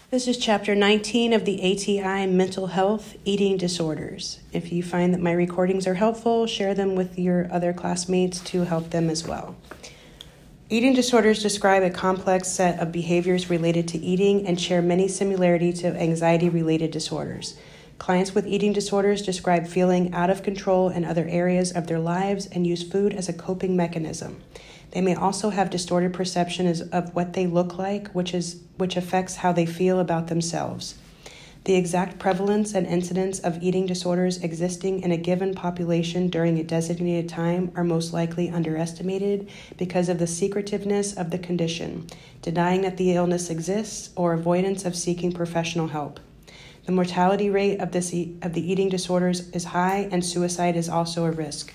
This is Chapter 19 of the ATI Mental Health Eating Disorders. If you find that my recordings are helpful, share them with your other classmates to help them as well. Eating disorders describe a complex set of behaviors related to eating and share many similarities to anxiety-related disorders. Clients with eating disorders describe feeling out of control in other areas of their lives and use food as a coping mechanism. They may also have distorted perception of what they look like, which affects how they feel about themselves. The exact prevalence and incidence of eating disorders existing in a given population during a designated time are most likely underestimated because of the secretiveness of the condition, denying that the illness exists, or avoidance of seeking professional help. The mortality rate of the eating disorders is high, and suicide is also a risk.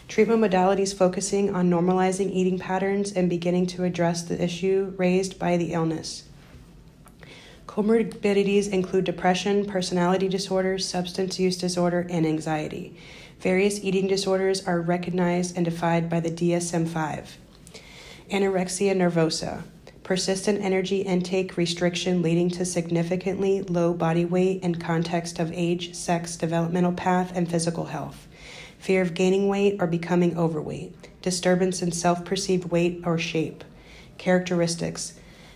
Treatment modalities focusing on normalizing eating patterns and beginning to address the issue raised by the illness. Comorbidities include depression, personality disorders, substance use disorder, and anxiety. Various eating disorders are recognized and defined by the DSM-5. Anorexia nervosa, persistent energy intake restriction leading to significantly low body weight in context of age, sex, developmental path, and physical health. Fear of gaining weight or becoming overweight, disturbance in self-perceived weight or shape. Characteristics.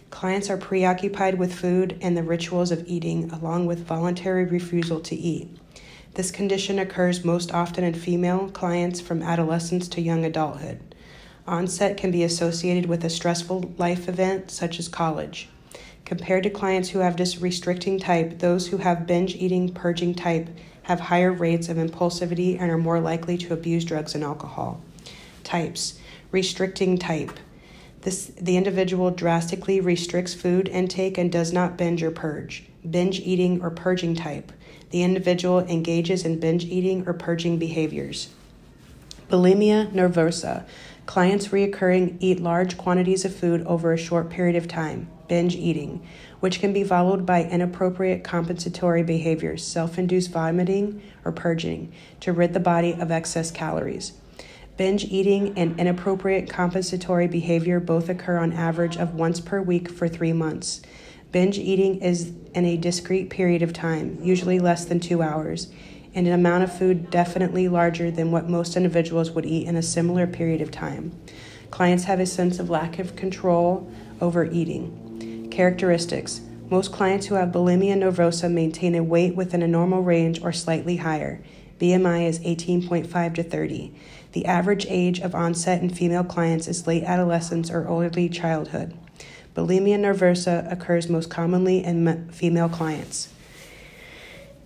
Clients are preoccupied with food and the rituals of eating, along with voluntary refusal to eat. This condition occurs most often in female clients from adolescence to young adulthood. Onset can be associated with a stressful life event such as college. Compared to clients who have this restricting type, those who have binge eating purging type have higher rates of impulsivity and are more likely to abuse drugs and alcohol. Types. Restricting type. The individual drastically restricts food intake and does not binge or purge. Binge eating or purging type. The individual engages in binge eating or purging behaviors. Bulimia nervosa. Clients reoccurring eat large quantities of food over a short period of time. Binge eating, which can be followed by inappropriate compensatory behaviors, self-induced vomiting or purging, to rid the body of excess calories. Binge eating and inappropriate compensatory behavior both occur on average of once per week for 3 months. Binge eating is in a discrete period of time, usually less than 2 hours, and an amount of food definitely larger than what most individuals would eat in a similar period of time. Clients have a sense of lack of control over eating. Characteristics. Most clients who have bulimia nervosa maintain a weight within a normal range or slightly higher. BMI is 18.5 to 30. The average age of onset in female clients is late adolescence or early childhood. Bulimia nervosa occurs most commonly in female clients.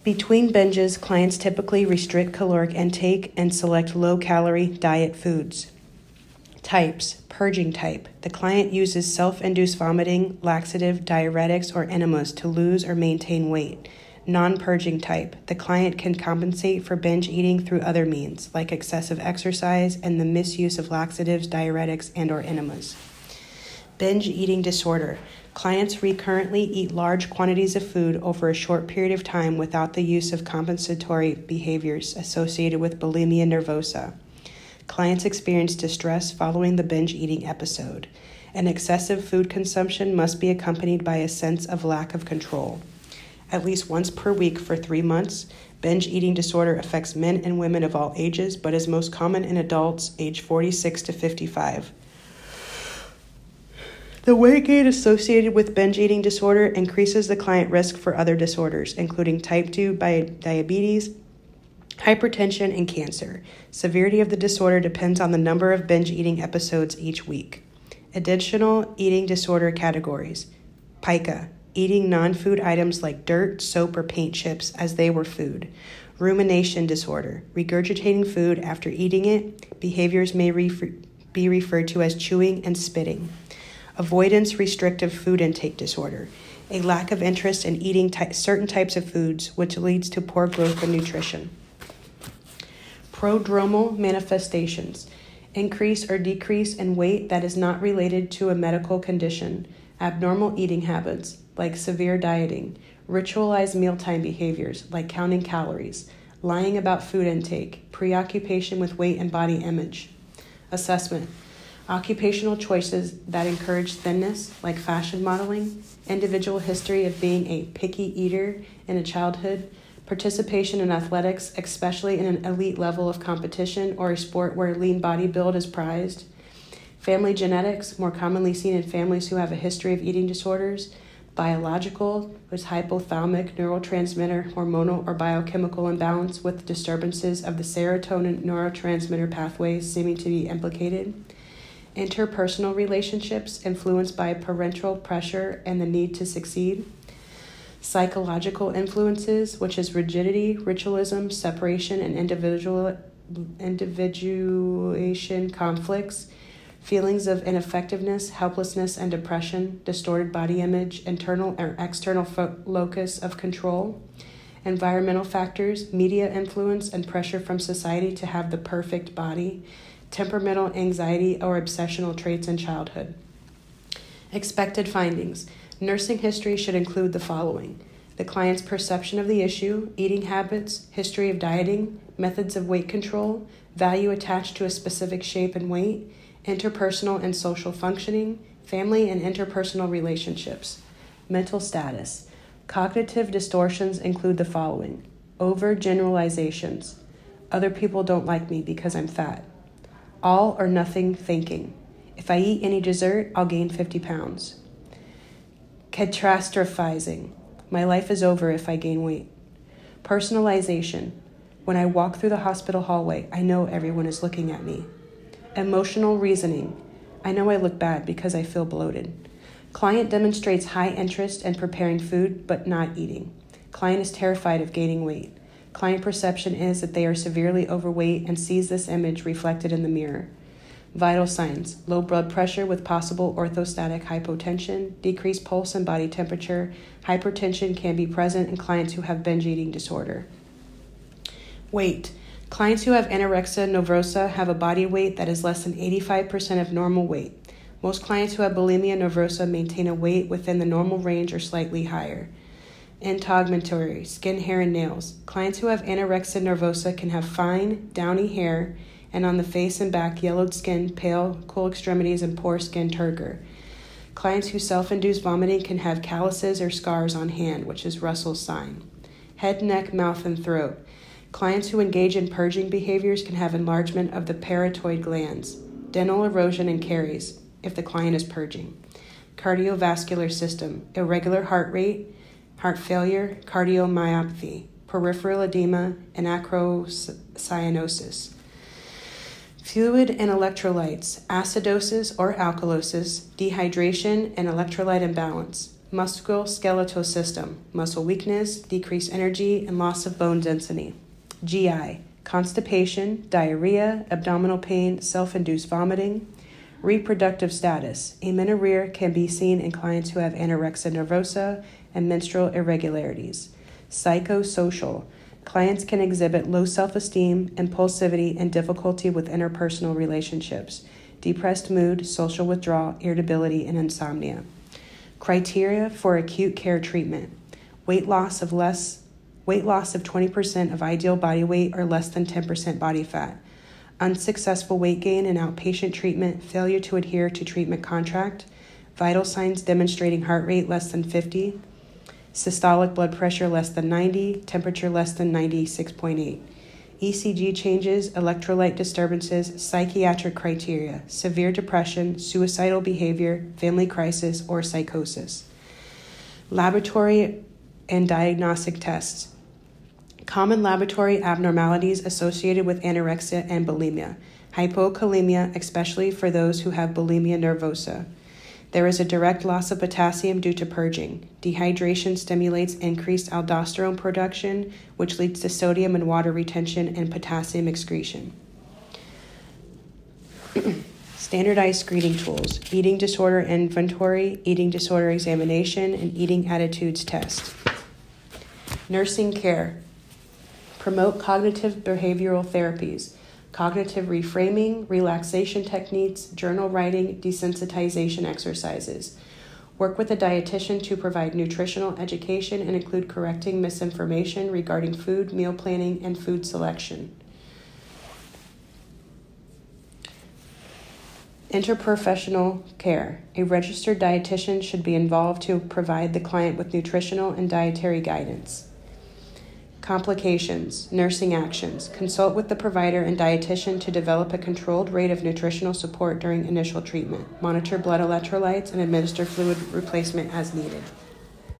Between binges, clients typically restrict caloric intake and select low-calorie diet foods. Types. Purging type. The client uses self-induced vomiting, laxative, diuretics, or enemas to lose or maintain weight. Non-purging type. The client can compensate for binge eating through other means, like excessive exercise and the misuse of laxatives, diuretics, and/or enemas. Binge eating disorder. Clients recurrently eat large quantities of food over a short period of time without the use of compensatory behaviors associated with bulimia nervosa. Clients experience distress following the binge eating episode. An excessive food consumption must be accompanied by a sense of lack of control. At least once per week for 3 months, binge eating disorder affects men and women of all ages, but is most common in adults age 46 to 55. The weight gain associated with binge eating disorder increases the client risk for other disorders, including type 2 diabetes, hypertension, and cancer. Severity of the disorder depends on the number of binge eating episodes each week. Additional eating disorder categories. Pica, eating non-food items like dirt, soap, or paint chips as they were food. Rumination disorder, regurgitating food after eating it. Behaviors may be referred to as chewing and spitting. Avoidance restrictive food intake disorder, a lack of interest in eating certain types of foods, which leads to poor growth and nutrition. Prodromal manifestations, increase or decrease in weight that is not related to a medical condition. Abnormal eating habits, like severe dieting. Ritualized mealtime behaviors, like counting calories. Lying about food intake. Preoccupation with weight and body image. Assessment. Occupational choices that encourage thinness, like fashion modeling. individual history of being a picky eater in a childhood, participation in athletics, especially in an elite level of competition or a sport where lean body build is prized, family genetics, more commonly seen in families who have a history of eating disorders, biological, was hypothalamic neurotransmitter, hormonal or biochemical imbalance with disturbances of the serotonin neurotransmitter pathways seeming to be implicated, interpersonal relationships influenced by parental pressure and the need to succeed, psychological influences, which is rigidity, ritualism, separation, and individuation conflicts, feelings of ineffectiveness, helplessness, and depression, distorted body image, internal or external locus of control, environmental factors, media influence, and pressure from society to have the perfect body, temperamental anxiety or obsessional traits in childhood. Expected findings. Nursing history should include the following: the client's perception of the issue, eating habits, history of dieting, methods of weight control, value attached to a specific shape and weight, interpersonal and social functioning, family and interpersonal relationships. Mental status. Cognitive distortions include the following: overgeneralizations. Other people don't like me because I'm fat. All or nothing thinking. If I eat any dessert, I'll gain 50 pounds. Catastrophizing. My life is over if I gain weight. Personalization. When I walk through the hospital hallway, I know everyone is looking at me. Emotional reasoning. I know I look bad because I feel bloated. Client demonstrates high interest in preparing food but not eating. Client is terrified of gaining weight. Client perception is that they are severely overweight and sees this image reflected in the mirror. Vital signs: low blood pressure with possible orthostatic hypotension, decreased pulse and body temperature. Hypertension can be present in clients who have binge eating disorder. Weight. Clients who have anorexia nervosa have a body weight that is less than 85% of normal weight. Most clients who have bulimia nervosa maintain a weight within the normal range or slightly higher. Integumentary, skin, hair, and nails. Clients who have anorexia nervosa can have fine, downy hair, and on the face and back, yellowed skin, pale, cool extremities, and poor skin turgor. Clients who self-induce vomiting can have calluses or scars on hand, which is Russell's sign. Head, neck, mouth, and throat. Clients who engage in purging behaviors can have enlargement of the parotid glands, dental erosion, and caries if the client is purging. Cardiovascular system, irregular heart rate, heart failure, cardiomyopathy, peripheral edema, and acrocyanosis. Fluid and electrolytes, acidosis or alkalosis, dehydration, and electrolyte imbalance. Musculoskeletal system, muscle weakness, decreased energy, and loss of bone density. GI, constipation, diarrhea, abdominal pain, self-induced vomiting. Reproductive status, amenorrhea can be seen in clients who have anorexia nervosa and menstrual irregularities. Psychosocial, clients can exhibit low self-esteem, impulsivity, and difficulty with interpersonal relationships, depressed mood, social withdrawal, irritability, and insomnia. Criteria for acute care treatment: weight loss of 20% of ideal body weight or less than 10% body fat, unsuccessful weight gain in outpatient treatment, failure to adhere to treatment contract, vital signs demonstrating heart rate less than 50, systolic blood pressure less than 90, temperature less than 96.8, ECG changes, electrolyte disturbances, psychiatric criteria, severe depression, suicidal behavior, family crisis, or psychosis. Laboratory and diagnostic tests. Common laboratory abnormalities associated with anorexia and bulimia. Hypokalemia, especially for those who have bulimia nervosa. There is a direct loss of potassium due to purging. Dehydration stimulates increased aldosterone production, which leads to sodium and water retention and potassium excretion. Standardized screening tools: eating disorder inventory, eating disorder examination, and eating attitudes test. Nursing care. Promote cognitive behavioral therapies, cognitive reframing, relaxation techniques, journal writing, desensitization exercises. Work with a dietitian to provide nutritional education and include correcting misinformation regarding food, meal planning, and food selection. Interprofessional care. A registered dietitian should be involved to provide the client with nutritional and dietary guidance. Complications. Nursing actions. Consult with the provider and dietitian to develop a controlled rate of nutritional support during initial treatment. Monitor blood electrolytes and administer fluid replacement as needed.